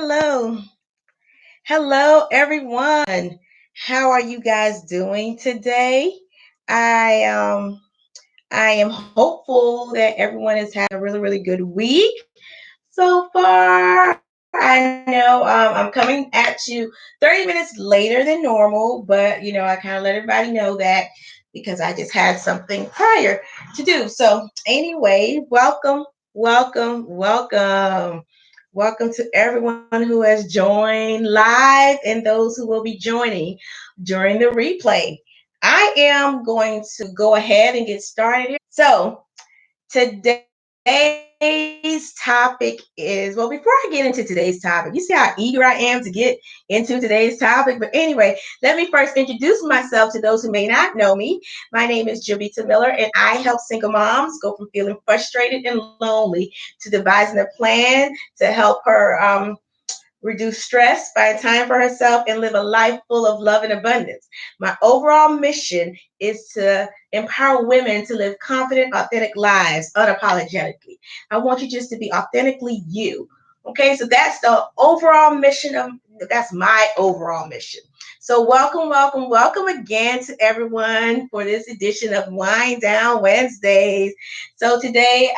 hello. Hello, everyone. How are you guys doing today? I um I am hopeful that everyone has had a really good week so far. I know I'm coming at you 30 minutes later than normal, but I kind of let everybody know that because I just had something prior to do. So, anyway, welcome. Welcome to everyone who has joined live and those who will be joining during the replay. I am going to go ahead and get started here. So, today's topic is before I get into today's topic, you see how eager I am to get into today's topic. But anyway, let me first introduce myself to those who may not know me. My name is Jovita Miller, and I help single moms go from feeling frustrated and lonely to devising a plan to help her reduce stress, find time for herself, and live a life full of love and abundance. My overall mission is to empower women to live confident, authentic lives unapologetically. I want you just to be authentically you. Okay, so that's the overall mission of that's my overall mission. So welcome again to everyone for this edition of Wind Down Wednesdays. So today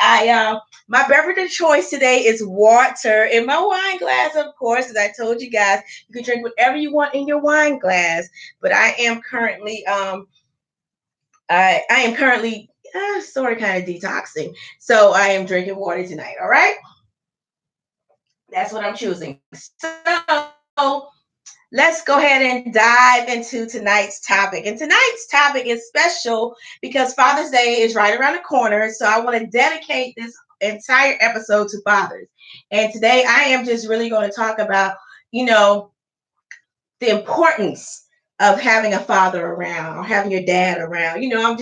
my beverage of choice today is water in my wine glass, of course. As I told you guys, you can drink whatever you want in your wine glass. But I am currently sort of kind of detoxing, so I am drinking water tonight. All right, that's what I'm choosing. So let's go ahead and dive into tonight's topic. And tonight's topic is special because Father's Day is right around the corner. So I want to dedicate this entire episode to fathers. And today I am just really going to talk about, you know, the importance of having a father around or having your dad around. I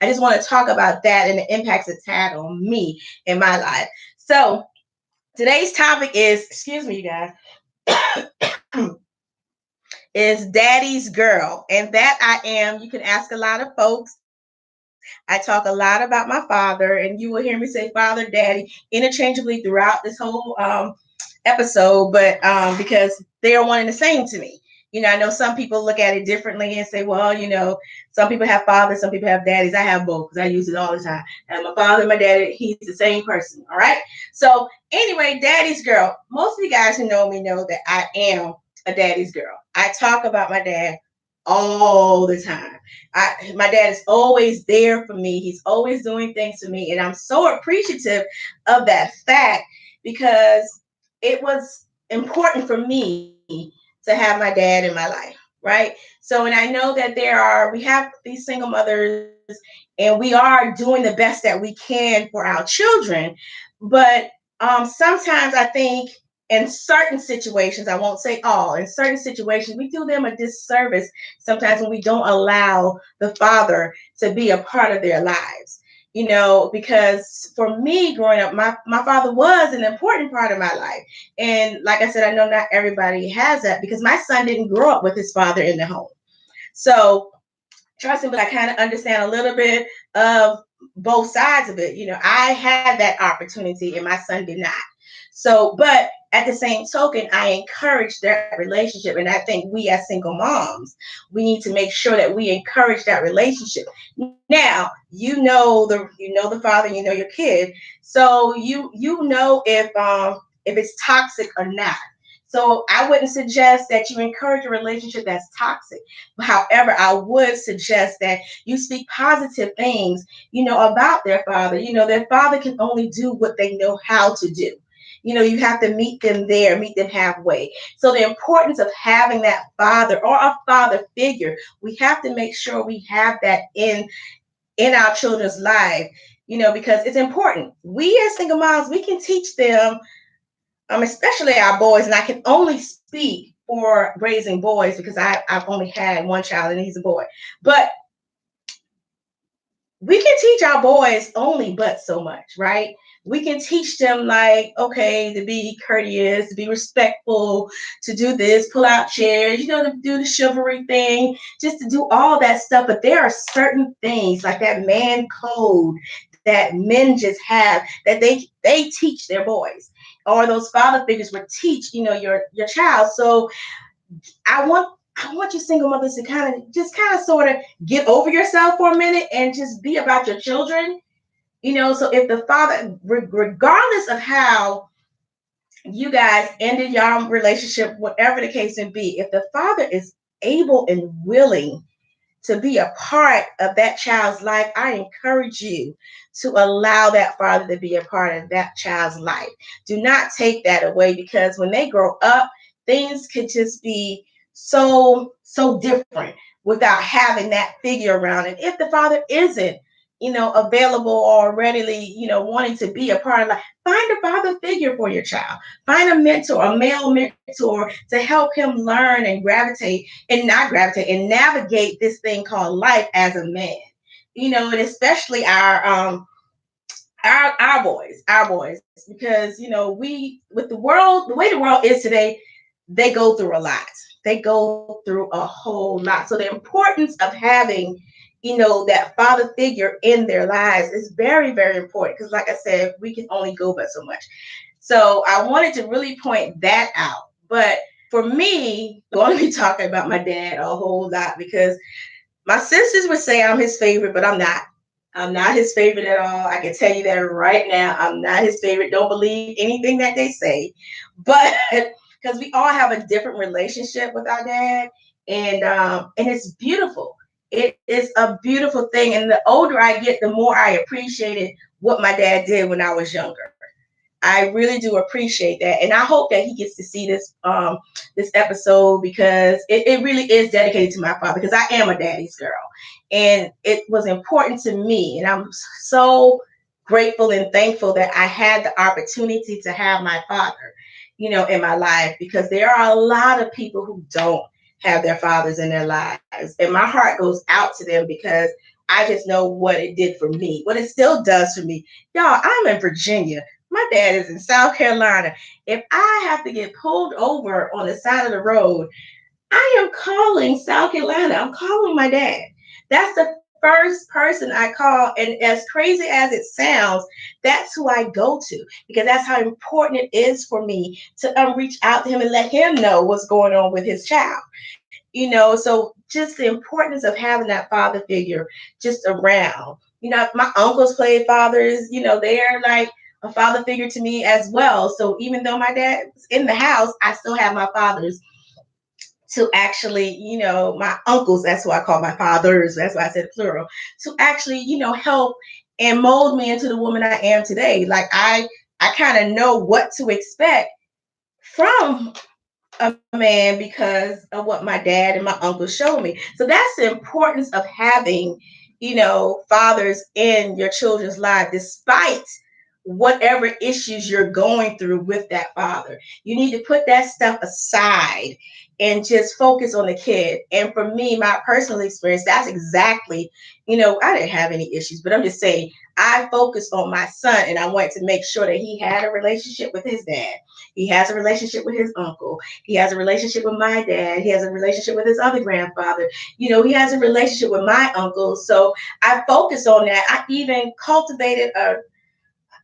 just want to talk about that and the impacts it's had on me in my life. So today's topic is, excuse me, you guys. Is Daddy's Girl. And that I am. You can ask a lot of folks. I talk a lot about my father, and you will hear me say father, daddy interchangeably throughout this whole episode, but because they are one and the same to me. I know some people look at it differently and say, well, some people have fathers, some people have daddies. I have both because I use it all the time. And my father and my daddy, he's the same person. All right. So anyway, Daddy's Girl. Most of you guys who know me know that I am a daddy's girl. I talk about my dad all the time. My dad is always there for me. He's always doing things for me. And I'm so appreciative of that fact because it was important for me to have my dad in my life, right? So, and I know that we have these single mothers and we are doing the best that we can for our children. But sometimes I think in certain situations, I won't say all, in certain situations, we do them a disservice sometimes when we don't allow the father to be a part of their lives. Because for me growing up, my father was an important part of my life. And like I said, I know not everybody has that because my son didn't grow up with his father in the home. So trust me, but I kind of understand a little bit of both sides of it. I had that opportunity and my son did not. So, but at the same token, I encourage that relationship. And I think we as single moms, we need to make sure that we encourage that relationship. Now, you know the father, you know your kid. So you know if it's toxic or not. So I wouldn't suggest that you encourage a relationship that's toxic. However, I would suggest that you speak positive things, about their father. Their father can only do what they know how to do. You have to meet them there, meet them halfway. So the importance of having that father or a father figure, we have to make sure we have that in our children's life, because it's important. We as single moms, we can teach them, especially our boys, and I can only speak for raising boys because I've only had one child and he's a boy. But we can teach our boys only but so much, right? We can teach them like, okay, to be courteous, to be respectful, to do this, pull out chairs, to do the chivalry thing, just to do all that stuff. But there are certain things like that man code that men just have that they teach their boys. or those father figures would teach, your child. So I want you single mothers to kind of sort of get over yourself for a minute and just be about your children. So if the father, regardless of how you guys ended your relationship, whatever the case may be, if the father is able and willing to be a part of that child's life, I encourage you to allow that father to be a part of that child's life. Do not take that away, because when they grow up, things could just be so different without having that figure around. And if the father isn't, available or readily, wanting to be a part of life, find a father figure for your child. Find a mentor, a male mentor, to help him learn and not gravitate and navigate this thing called life as a man. And especially our boys, because we, with the way the world is today, they go through a lot. They go through a whole lot. So the importance of having that father figure in their lives is very, very important, because like I said, we can only go but so much. So I wanted to really point that out. But for me, I'm going to be talking about my dad a whole lot, because my sisters would say I'm his favorite, but I'm not. I'm not his favorite at all. I can tell you that right now. I'm not his favorite. Don't believe anything that they say. But because we all have a different relationship with our dad, and it's beautiful. It is a beautiful thing. And the older I get, the more I appreciated what my dad did when I was younger. I really do appreciate that, and I hope that he gets to see this episode, because it really is dedicated to my father, because I am a daddy's girl, and it was important to me, and I'm so grateful and thankful that I had the opportunity to have my father, in my life, because there are a lot of people who don't have their fathers in their lives, and my heart goes out to them, because I just know what it did for me, what it still does for me. Y'all, I'm in Virginia. My dad is in South Carolina. If I have to get pulled over on the side of the road, I am calling South Carolina. I'm calling my dad. That's the first person I call. And as crazy as it sounds, that's who I go to, because that's how important it is for me to reach out to him and let him know what's going on with his child. So just the importance of having that father figure just around. My uncles played fathers, they're like a father figure to me as well. So even though my dad's in the house, I still have my fathers to actually, my uncles, that's who I call my fathers, that's why I said plural, to actually, help and mold me into the woman I am today. Like I kind of know what to expect from a man because of what my dad and my uncle showed me. So that's the importance of having, fathers in your children's life, despite whatever issues you're going through with that father. You need to put that stuff aside and just focus on the kid. And for me, my personal experience, that's exactly, I didn't have any issues, but I'm just saying, I focused on my son, and I wanted to make sure that he had a relationship with his dad. He has a relationship with his uncle. He has a relationship with my dad. He has a relationship with his other grandfather. He has a relationship with my uncle. So I focused on that. I even cultivated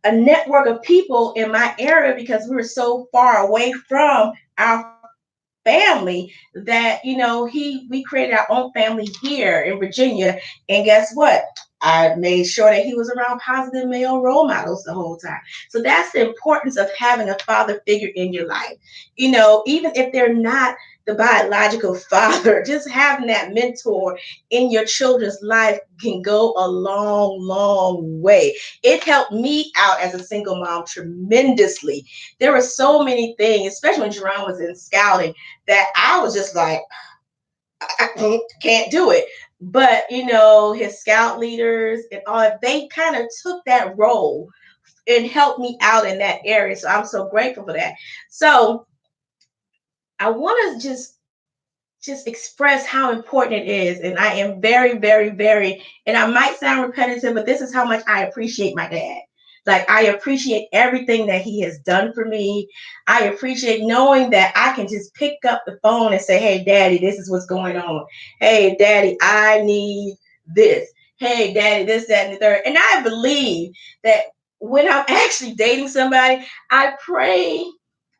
a network of people in my area, because we were so far away from our family that we created our own family here in Virginia. And guess what? I made sure that he was around positive male role models the whole time. So that's the importance of having a father figure in your life. Even if they're not the biological father, just having that mentor in your children's life can go a long, long way. It helped me out as a single mom tremendously. There were so many things, especially when Jerome was in scouting, that I was just like, I can't do it. But his scout leaders and all, they kind of took that role and helped me out in that area. So I'm so grateful for that. So I want to just express how important it is. And I am very, very, very, and I might sound repetitive, but this is how much I appreciate my dad. Like, I appreciate everything that he has done for me. I appreciate knowing that I can just pick up the phone and say, hey, daddy, this is what's going on. Hey, daddy, I need this. Hey, daddy, this, that, and the third. And I believe that when I'm actually dating somebody, I pray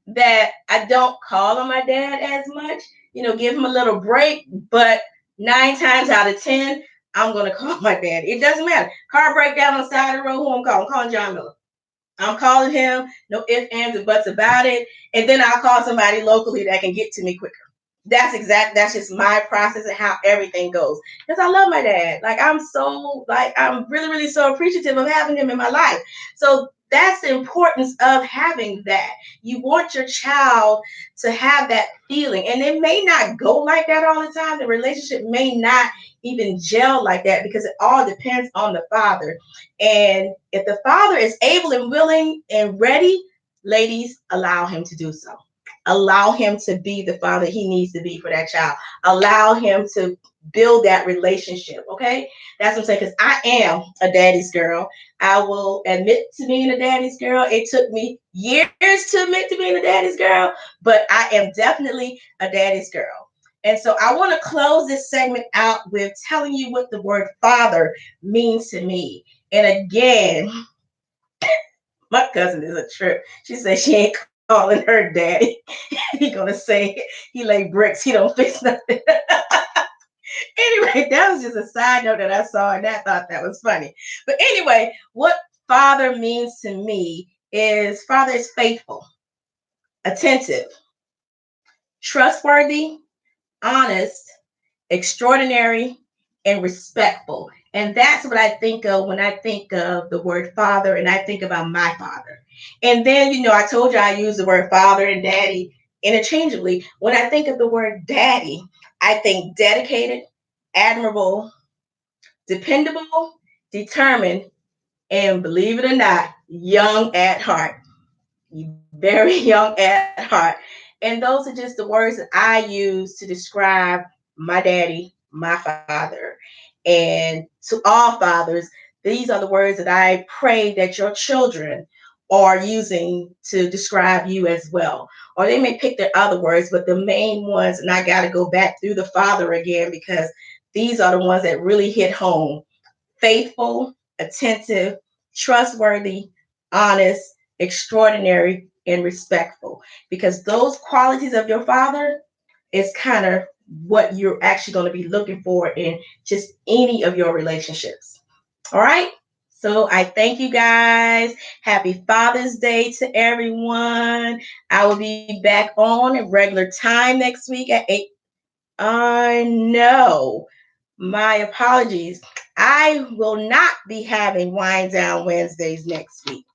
that I don't call on my dad as much, give him a little break, but 9 times out of 10, I'm going to call my dad. It doesn't matter. Car breakdown on the side of the road, who I'm calling? I'm calling John Miller. I'm calling him, no ifs, ands, or buts about it. And then I'll call somebody locally that can get to me quicker. That's just my process and how everything goes. Because I love my dad. I'm really, really so appreciative of having him in my life. So that's the importance of having that. You want your child to have that feeling. And it may not go like that all the time. The relationship may not even gel like that because it all depends on the father. And if the father is able and willing and ready, ladies, allow him to do so. Allow him to be the father he needs to be for that child. Allow him to build that relationship. Okay. That's what I'm saying. Because I am a daddy's girl. I will admit to being a daddy's girl. It took me years to admit to being a daddy's girl, but I am definitely a daddy's girl. And so I want to close this segment out with telling you what the word father means to me. And again, my cousin is a trip. She said she ain't calling her daddy. He gonna say he lay bricks. He don't fix nothing. Anyway, that was just a side note that I saw and I thought that was funny. But anyway, what father means to me is father is faithful, attentive, trustworthy, honest, extraordinary, and respectful. And that's what I think of when I think of the word father and I think about my father. And then, I told you I use the word father and daddy interchangeably. When I think of the word daddy, I think dedicated, admirable, dependable, determined, and believe it or not, young at heart. Very young at heart. And those are just the words that I use to describe my daddy, my father. And to all fathers, these are the words that I pray that your children are using to describe you as well. Or they may pick their other words, but the main ones, and I got to go back through the father again because these are the ones that really hit home: faithful, attentive, trustworthy, honest, extraordinary, and respectful. Because those qualities of your father is kind of what you're actually going to be looking for in just any of your relationships. All right. So I thank you guys. Happy Father's Day to everyone. I will be back on at regular time next week at 8. I know. My apologies. I will not be having Wind Down Wednesdays next week.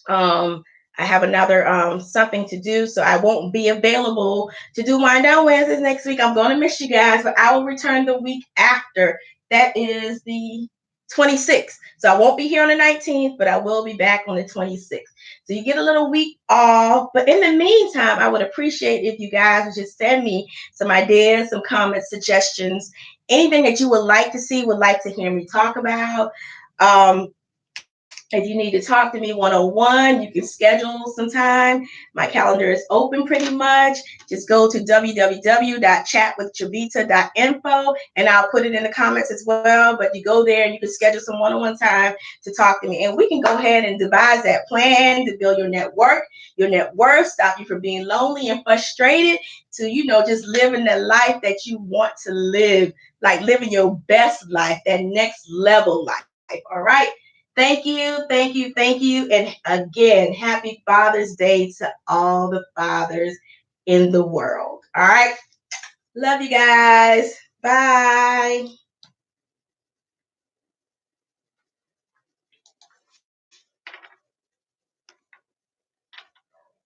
I have another something to do, so I won't be available to do Wind Down Wednesdays next week. I'm going to miss you guys, but I will return the week after. That is the 26th. So I won't be here on the 19th, but I will be back on the 26th. So you get a little week off. But in the meantime, I would appreciate if you guys would just send me some ideas, some comments, suggestions, anything that you would like to see, would like to hear me talk about. If you need to talk to me one-on-one, you can schedule some time. My calendar is open pretty much. Just go to www.chatwithjavita.info and I'll put it in the comments as well. But you go there and you can schedule some one-on-one time to talk to me. And we can go ahead and devise that plan to build your network, your net worth, stop you from being lonely and frustrated to, just living the life that you want to live, like living your best life, that next level life. All right. Thank you, thank you, thank you. And again, happy Father's Day to all the fathers in the world. All right. Love you guys. Bye.